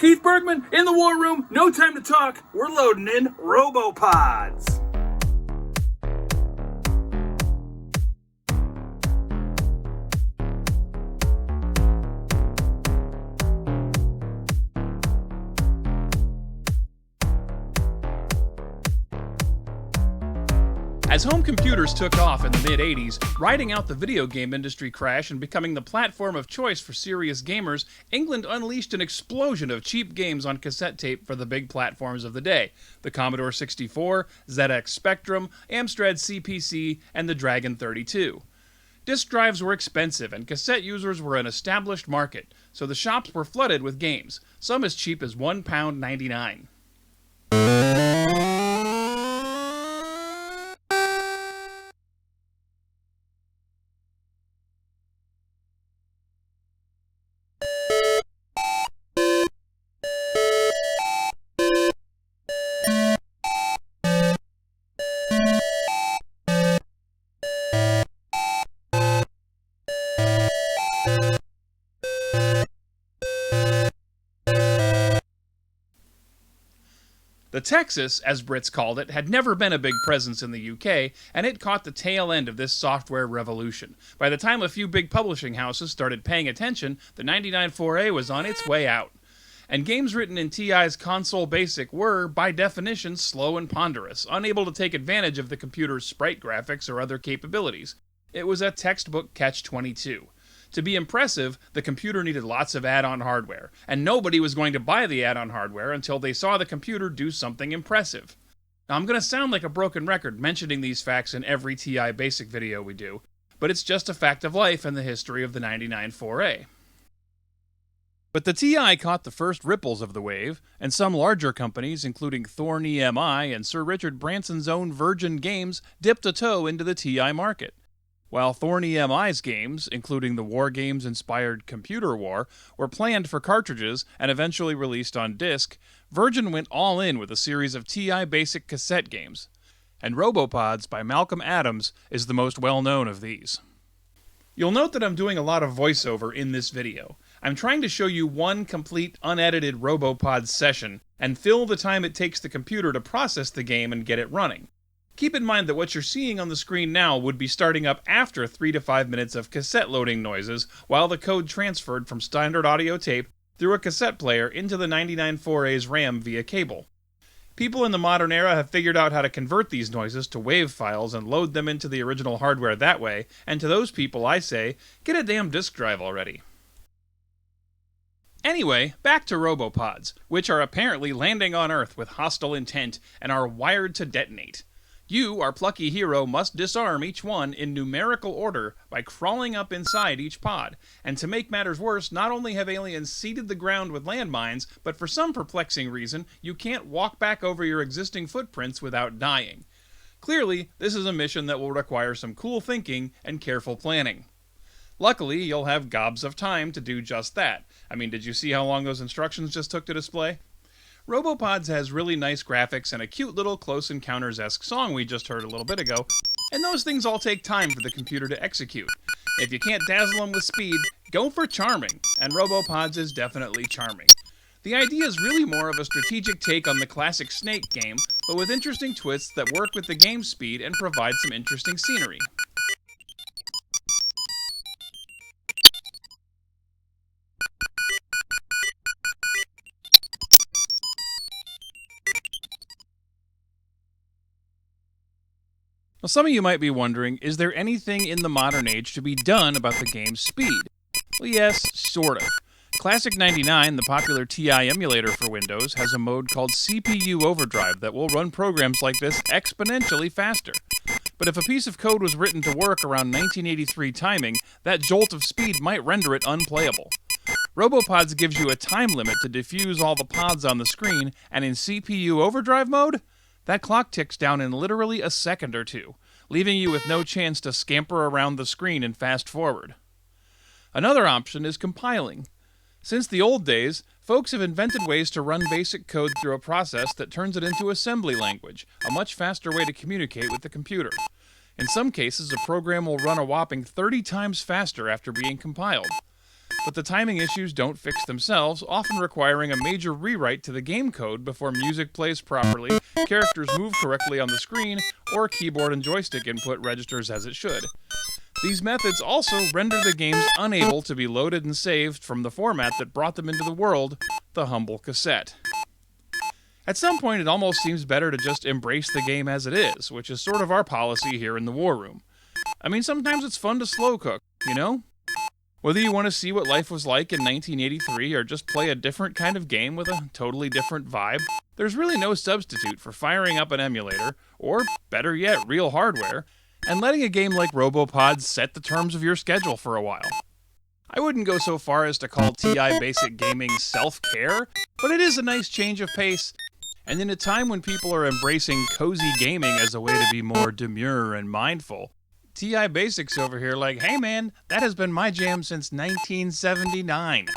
Keith Bergman in the war room. No time to talk. We're loading in Robopods. As home computers took off in the mid-'80s, riding out the video game industry crash and becoming the platform of choice for serious gamers, England unleashed an explosion of cheap games on cassette tape for the big platforms of the day: the Commodore 64, ZX Spectrum, Amstrad CPC, and the Dragon 32. Disk drives were expensive, and cassette users were an established market, so the shops were flooded with games, some as cheap as £1.99. The Texas, as Brits called it, had never been a big presence in the UK, and it caught the tail end of this software revolution. By the time a few big publishing houses started paying attention, the 99.4a was on its way out. And games written in TI's Console Basic were, by definition, slow and ponderous, unable to take advantage of the computer's sprite graphics or other capabilities. It was a textbook catch-22. To be impressive, the computer needed lots of add-on hardware, and nobody was going to buy the add-on hardware until they saw the computer do something impressive. Now, I'm going to sound like a broken record mentioning these facts in every TI Basic video we do, but it's just a fact of life in the history of the 99.4a. But the TI caught the first ripples of the wave, and some larger companies, including Thorn EMI and Sir Richard Branson's own Virgin Games, dipped a toe into the TI market. While Thorn EMI's games, including the War Games-inspired Computer War, were planned for cartridges and eventually released on disc, Virgin went all in with a series of TI Basic cassette games, and Robopods by Malcolm Adams is the most well-known of these. You'll note that I'm doing a lot of voiceover in this video. I'm trying to show you one complete, unedited Robopods session and fill the time it takes the computer to process the game and get it running. Keep in mind that what you're seeing on the screen now would be starting up after 3 to 5 minutes of cassette loading noises while the code transferred from standard audio tape through a cassette player into the 99.4a's RAM via cable. People in the modern era have figured out how to convert these noises to WAV files and load them into the original hardware that way, and to those people I say, get a damn disk drive already. Anyway, back to Robopods, which are apparently landing on Earth with hostile intent and are wired to detonate. You, our plucky hero, must disarm each one in numerical order by crawling up inside each pod. And to make matters worse, not only have aliens seeded the ground with landmines, but for some perplexing reason, you can't walk back over your existing footprints without dying. Clearly, this is a mission that will require some cool thinking and careful planning. Luckily, you'll have gobs of time to do just that. I mean, did you see how long those instructions just took to display? Robopods has really nice graphics and a cute little Close Encounters-esque song we just heard a little bit ago, and those things all take time for the computer to execute. If you can't dazzle them with speed, go for charming, and Robopods is definitely charming. The idea is really more of a strategic take on the classic Snake game, but with interesting twists that work with the game's speed and provide some interesting scenery. Now, some of you might be wondering, is there anything in the modern age to be done about the game's speed? Well, yes, sort of. Classic 99, the popular TI emulator for Windows, has a mode called CPU Overdrive that will run programs like this exponentially faster. But if a piece of code was written to work around 1983 timing, that jolt of speed might render it unplayable. Robopods gives you a time limit to defuse all the pods on the screen, and in CPU Overdrive mode, that clock ticks down in literally a second or two, leaving you with no chance to scamper around the screen and fast forward. Another option is compiling. Since the old days, folks have invented ways to run basic code through a process that turns it into assembly language, a much faster way to communicate with the computer. In some cases, a program will run a whopping 30 times faster after being compiled. but the timing issues don't fix themselves, often requiring a major rewrite to the game code before music plays properly, characters move correctly on the screen, or keyboard and joystick input registers as it should. These methods also render the games unable to be loaded and saved from the format that brought them into the world, the humble cassette. At some point, it almost seems better to just embrace the game as it is, which is sort of our policy here in the War Room. I mean, sometimes it's fun to slow cook, you know? Whether you want to see what life was like in 1983 or just play a different kind of game with a totally different vibe, there's really no substitute for firing up an emulator, or better yet, real hardware, and letting a game like Robopods set the terms of your schedule for a while. I wouldn't go so far as to call TI Basic Gaming self-care, but it is a nice change of pace, and in a time when people are embracing cozy gaming as a way to be more demure and mindful, TI Basics over here like, hey man, that has been my jam since 1979.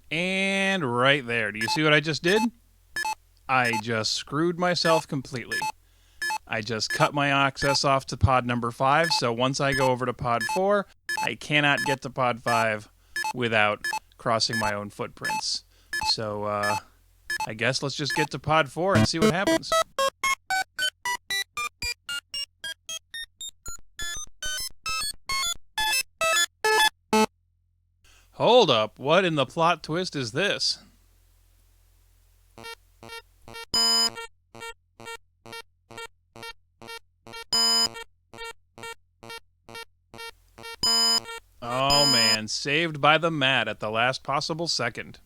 And right there, do you see what I just did? I just screwed myself completely. I just cut my access off to pod number 5, so once I go over to pod 4, I cannot get to pod 5 without crossing my own footprints. So, I guess let's just get to pod 4 and see what happens. Hold up, what in the plot twist is this? Oh man, saved by the mat at the last possible second.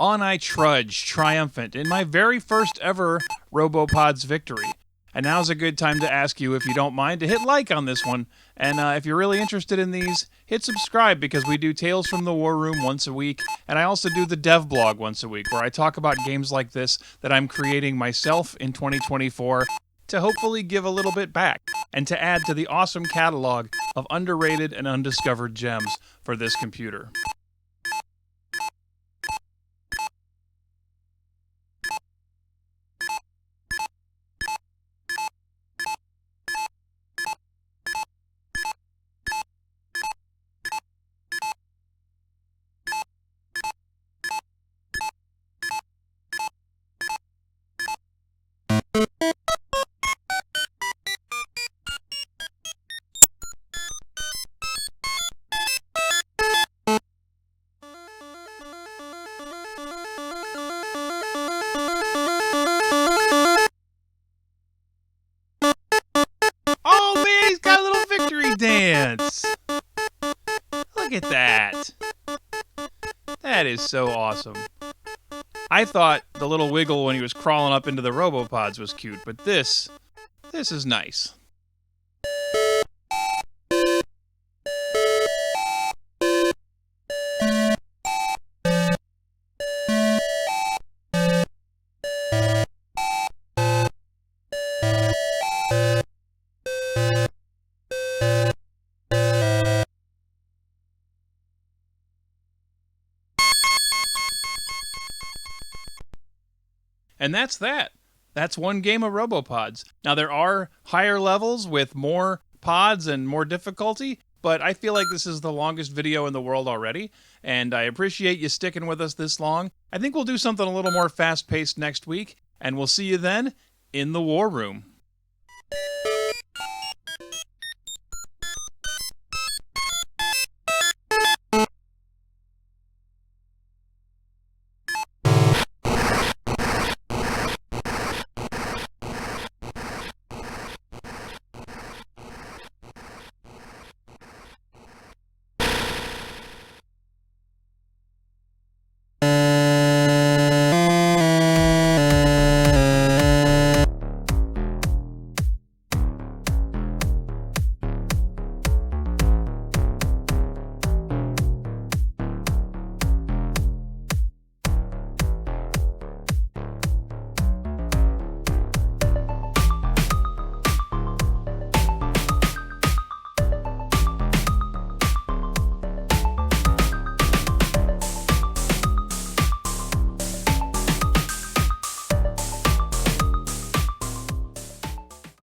On I trudge, triumphant, in my very first ever Robopods victory. And now's a good time to ask you, if you don't mind, to hit like on this one. And if you're really interested in these, hit subscribe, because we do Tales from the War Room once a week. And I also do the Dev Blog once a week, where I talk about games like this that I'm creating myself in 2024 to hopefully give a little bit back and to add to the awesome catalog of underrated and undiscovered gems for this computer. Dance! Look at that! That is so awesome. I thought the little wiggle when he was crawling up into the Robopods was cute, but this is nice. And that's that. That's one game of Robopods. Now, there are higher levels with more pods and more difficulty, but I feel like this is the longest video in the world already, and I appreciate you sticking with us this long. I think we'll do something a little more fast-paced next week, and we'll see you then in the War Room.